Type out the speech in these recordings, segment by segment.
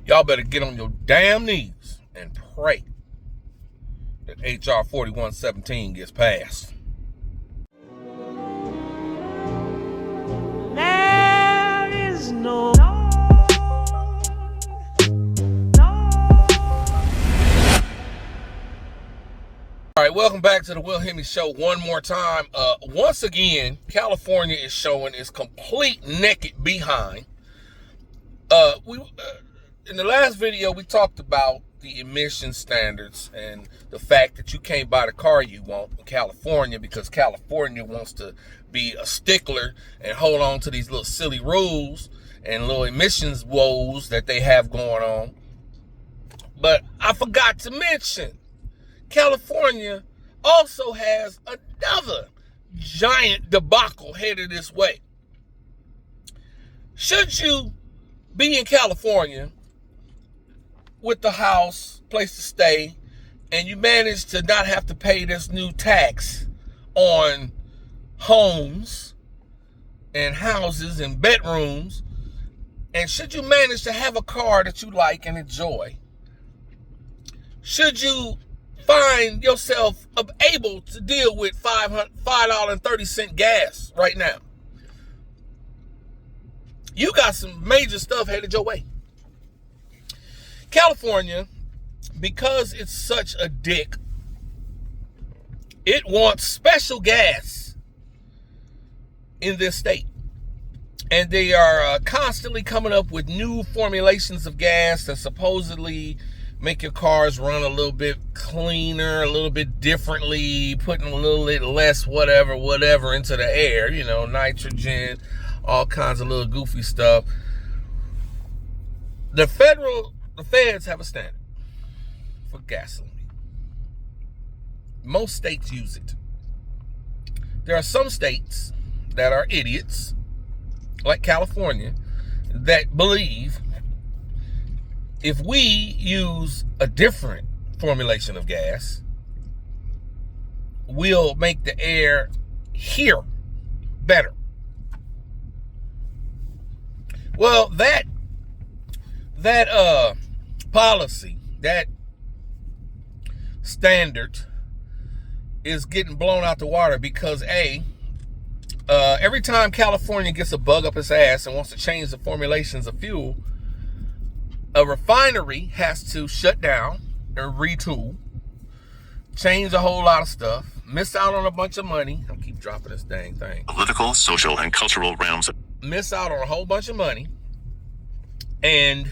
Y'all better get on your damn knees and pray that HR 4117 gets passed. There is no. All right, welcome back to the WilHemi Show one more time. Once again, California is showing its complete naked behind. In the last video, we talked about the emission standards and the fact that you can't buy the car you want in California because California wants to be a stickler and hold on to these little silly rules and little emissions woes that they have going on. But I forgot to mention, California also has another giant debacle headed this way. Should you be in California with the house, place to stay, and you manage to not have to pay this new tax on homes and houses and bedrooms, and should you manage to have a car that you like and enjoy, should you find yourself able to deal with $5.30 gas right now, you got some major stuff headed your way. California, because it's such a dick, it wants special gas in this state. And they are constantly coming up with new formulations of gas that supposedly make your cars run a little bit cleaner, a little bit differently, putting a little bit less whatever into the air, nitrogen, all kinds of little goofy stuff. The feds have a standard for gasoline. Most states use it. There are some states that are idiots, like California, that believe if we use a different formulation of gas, we'll make the air here better. Well, that policy, that standard is getting blown out the water because every time California gets a bug up its ass and wants to change the formulations of fuel, a refinery has to shut down and retool, change a whole lot of stuff, miss out on a bunch of money. I'll keep dropping this dang thing. Political, social, and cultural realms. Miss out on a whole bunch of money, and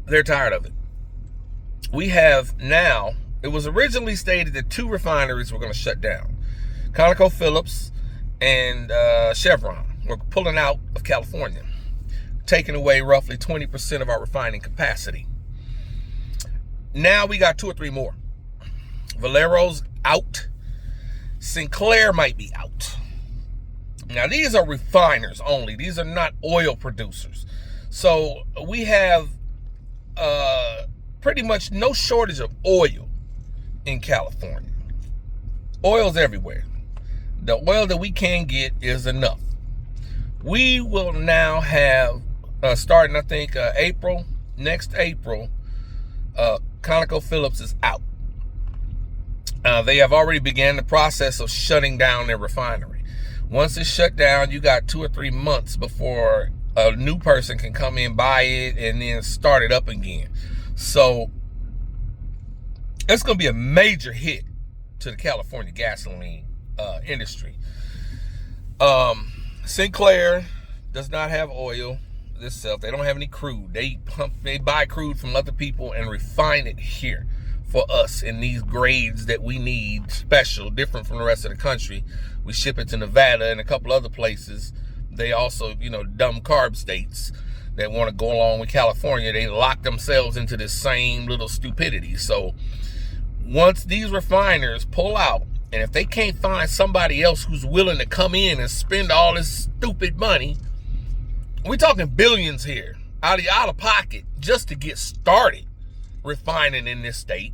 they're tired of it. We have now, it was originally stated that 2 refineries were going to shut down. Phillips and Chevron were pulling out of California, taking away roughly 20% of our refining capacity. Now we got 2 or 3 more. Valero's out. Sinclair might be out. Now these are refiners only. These are not oil producers. So we have pretty much no shortage of oil in California. Oil's everywhere. The oil that we can get is enough. We will now have, starting I think next April, ConocoPhillips is out. They have already began the process of shutting down their refinery. Once it's shut down, you got 2 or 3 months before a new person can come in, buy it, and then start it up again. So it's going to be a major hit to the California gasoline industry. Sinclair does not have oil itself. They don't have any crude. They buy crude from other people and refine it here for us in these grades that we need, special, different from the rest of the country. We ship it to Nevada and a couple other places. They also, dumb carb states that want to go along with California, they lock themselves into this same little stupidity. So once these refiners pull out, and if they can't find somebody else who's willing to come in and spend all this stupid money, we're talking billions here, out of pocket, just to get started refining in this state.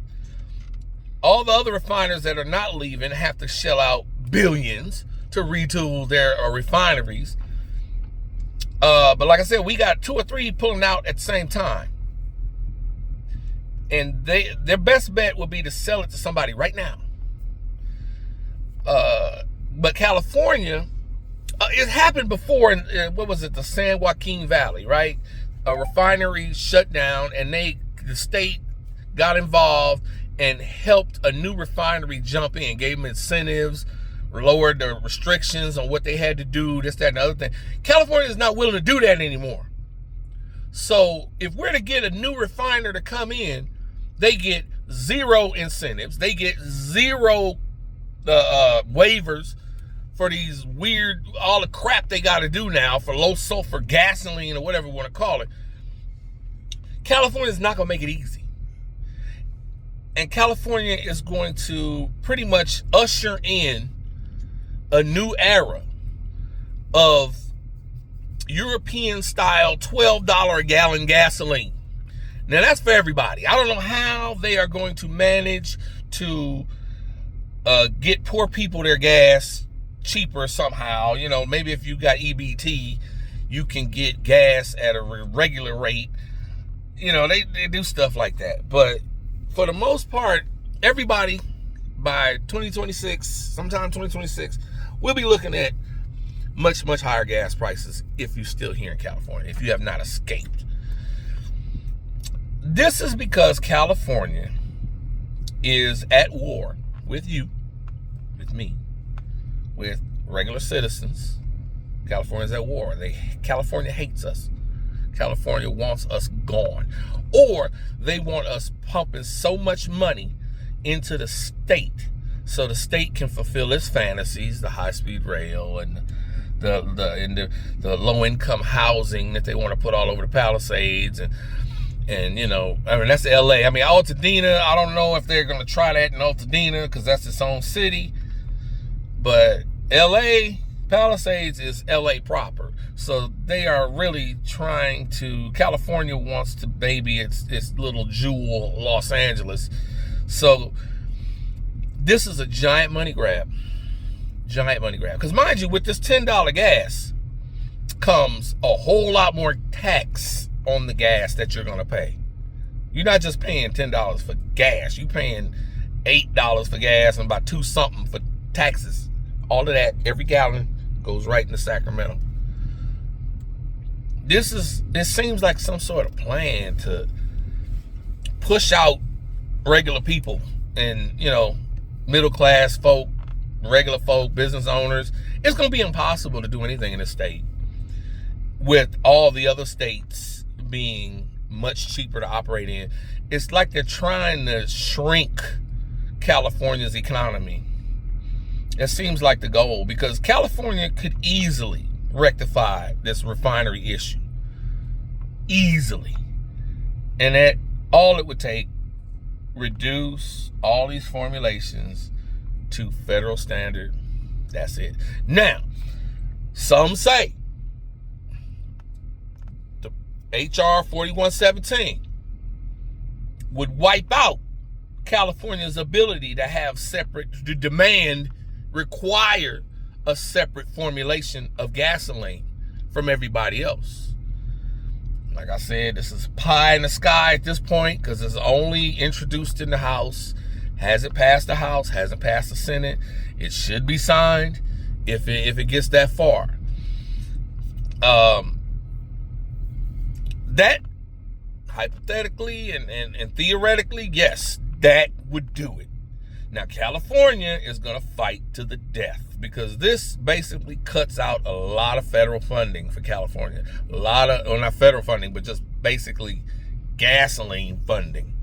All the other refiners that are not leaving have to shell out billions to retool their refineries. But like I said, we got 2 or 3 pulling out at the same time. And their best bet would be to sell it to somebody right now. But California, it happened before in what was it, the San Joaquin Valley, right? A refinery shut down, and the state got involved and helped a new refinery jump in, gave them incentives, lowered the restrictions on what they had to do, this, that, and the other thing. California is not willing to do that anymore. So if we're to get a new refiner to come in, they get 0 incentives. They get 0 waivers for these weird, all the crap they got to do now for low sulfur gasoline or whatever you want to call it. California is not going to make it easy. And California is going to pretty much usher in a new era of European-style $12 a gallon gasoline. Now, that's for everybody. I don't know how they are going to manage to get poor people their gas cheaper somehow. You know, maybe if you got EBT, you can get gas at a regular rate. You know, they do stuff like that. But for the most part, everybody by 2026, sometime 2026, we'll be looking at much, much higher gas prices if you're still here in California, if you have not escaped. This is because California is at war with you, with me, with regular citizens. California's at war. California hates us. California wants us gone. Or they want us pumping so much money into the state so the state can fulfill its fantasies, the high-speed rail and the low-income housing that they want to put all over the Palisades. And you know, I mean, that's LA. I mean, Altadena, I don't know if they're going to try that in Altadena because that's its own city. But LA, Palisades is LA proper. So they are really trying to, California wants to baby its little jewel, Los Angeles. So this is a giant money grab. Giant money grab. Because mind you, with this $10 gas comes a whole lot more tax on the gas that you're going to pay. You're not just paying $10 for gas. You're paying $8 for gas and about $2 something for taxes. All of that, every gallon goes right into Sacramento. It seems like some sort of plan to push out regular people and, you know, middle class folk, regular folk, business owners. It's going to be impossible to do anything in this state with all the other states being much cheaper to operate in. It's like they're trying to shrink California's economy. It seems like the goal, because California could easily rectify this refinery issue. Easily. And that all it would take, reduce all these formulations to federal standard. That's it. Now, some say the HR 4117 would wipe out California's ability to have to require a separate formulation of gasoline from everybody else. Like I said, this is pie in the sky at this point because it's only introduced in the House. Hasn't passed the House, hasn't passed the Senate. It should be signed if it gets that far. That hypothetically and theoretically, yes, that would do it. Now, California is going to fight to the death because this basically cuts out a lot of federal funding for California. A lot of, well, not federal funding, but just basically gasoline funding.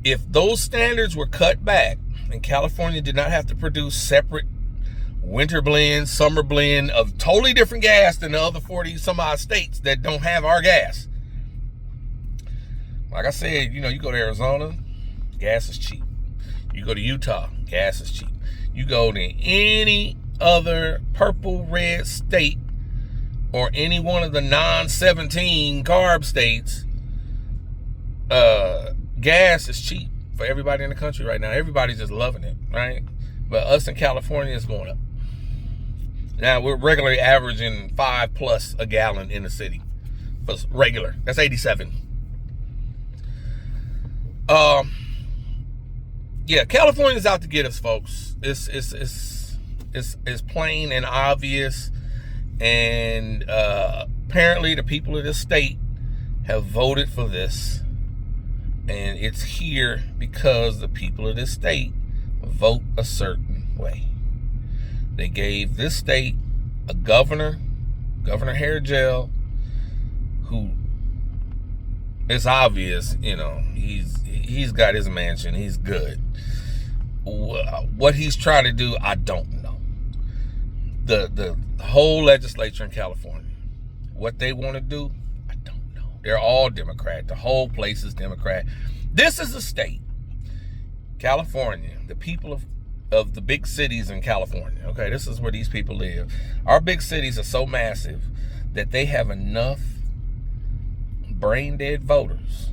If those standards were cut back and California did not have to produce separate winter blend, summer blend of totally different gas than the other 40 some odd states that don't have our gas. Like I said, you know, you go to Arizona, gas is cheap. You go to Utah, gas is cheap. You go to any other purple, red state or any one of the non-17 carb states, gas is cheap for everybody in the country right now. Everybody's just loving it, right? But us in California is going up. Now we're regularly averaging 5+ a gallon in the city. But regular. That's 87. Yeah, California's out to get us, folks. It's plain and obvious. And apparently the people of this state have voted for this. And it's here because the people of this state vote a certain way. They gave this state a governor, Governor Hairgel, who it's obvious, you know, he's got his mansion. He's good. What he's trying to do, I don't know. The whole legislature in California, what they want to do, I don't know. They're all Democrat. The whole place is Democrat. This is a state, California, the people of the big cities in California. Okay, this is where these people live. Our big cities are so massive that they have enough brain dead voters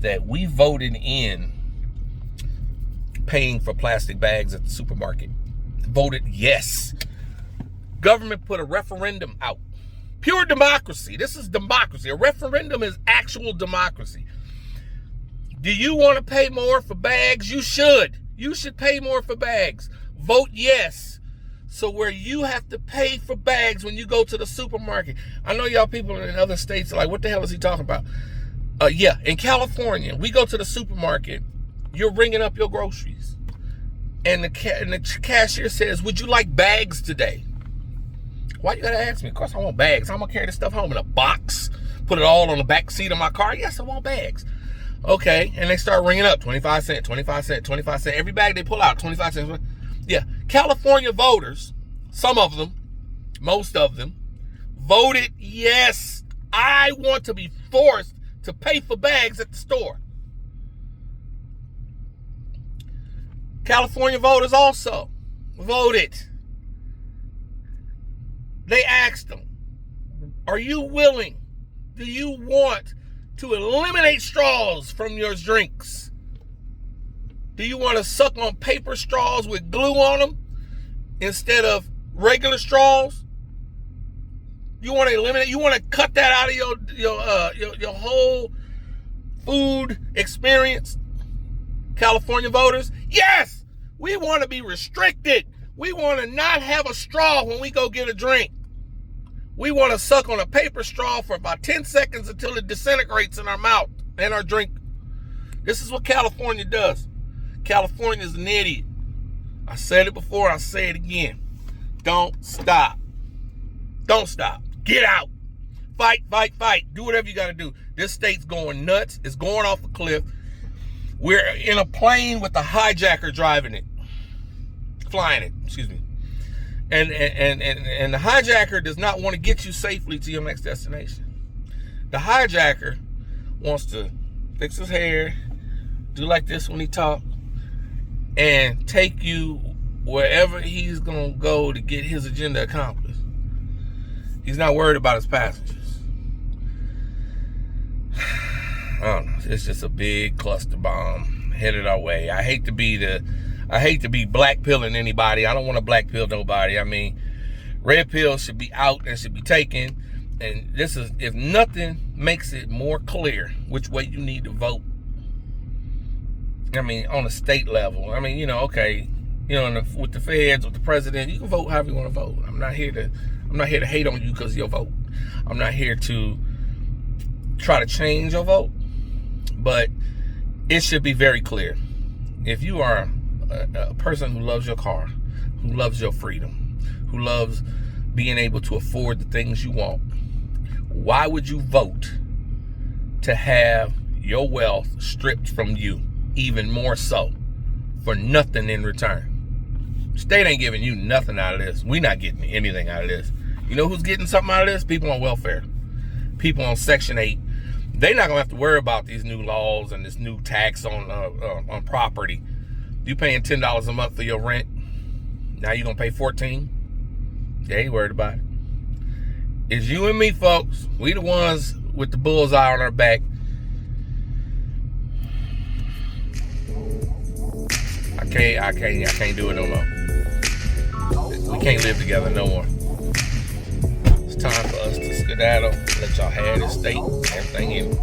that we voted in paying for plastic bags at the supermarket. Voted yes. Government put a referendum out. Pure democracy. This is democracy. A referendum is actual democracy. Do you want to pay more for bags? You should. You should pay more for bags. Vote yes. So where you have to pay for bags when you go to the supermarket. I know y'all people in other states are like, what the hell is he talking about? Yeah, in California, we go to the supermarket. You're ringing up your groceries. And the cashier says, would you like bags today? Why you gotta ask me? Of course I want bags. I'm gonna carry this stuff home in a box. Put it all on the back seat of my car. Yes, I want bags. Okay, and they start ringing up 25 cents, 25 cents, 25 cents. Every bag they pull out, 25 cents. Yeah, California voters, some of them, most of them, voted yes. I want to be forced to pay for bags at the store. California voters also voted. They asked them, are you willing? Do you want to eliminate straws from your drinks? Do you want to suck on paper straws with glue on them instead of regular straws? You want to eliminate? You want to cut that out of your whole food experience? California voters, yes, we want to be restricted. We want to not have a straw when we go get a drink. We want to suck on a paper straw for about 10 seconds until it disintegrates in our mouth and our drink. This is what California does. California is an idiot. I said it before, I say it again. Don't stop. Don't stop. Get out. Fight, fight, fight. Do whatever you got to do. This state's going nuts. It's going off a cliff. We're in a plane with a hijacker driving it. Flying it, excuse me. And the hijacker does not want to get you safely to your next destination. The hijacker wants to fix his hair, do like this when he talks, and take you wherever he's going to go to get his agenda accomplished. He's not worried about his passengers. I don't know. It's just a big cluster bomb headed our way. I hate to be black pilling anybody. I don't want to black pill nobody. I mean, red pill should be out and should be taken. And this is, if nothing makes it more clear which way you need to vote. I mean, on a state level. I mean, okay, with the feds, with the president, you can vote however you want to vote. I'm not here to hate on you because of your vote. I'm not here to try to change your vote. But it should be very clear. If you are a person who loves your car, who loves your freedom, who loves being able to afford the things you want, why would you vote to have your wealth stripped from you, even more so, for nothing in return? State ain't giving you nothing out of this. We're not getting anything out of this. You know who's getting something out of this? People on welfare. People on Section 8. They're not going to have to worry about these new laws and this new tax on property. You paying $10 a month for your rent. Now you're going to pay $14. They ain't worried about it. It's you and me, folks. We the ones with the bullseye on our back. I can't do it no more. We can't live together no more. It's time for us to skedaddle, let y'all have this state, everything in it.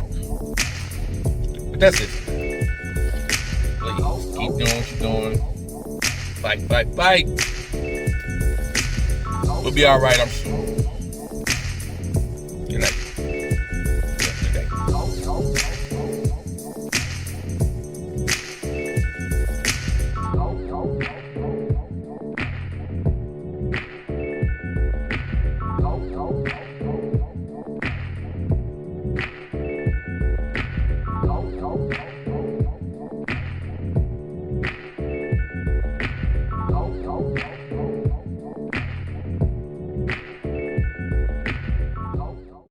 But that's it. Please, keep doing what you're doing. Fight, fight, fight. We'll be all right, I'm sure.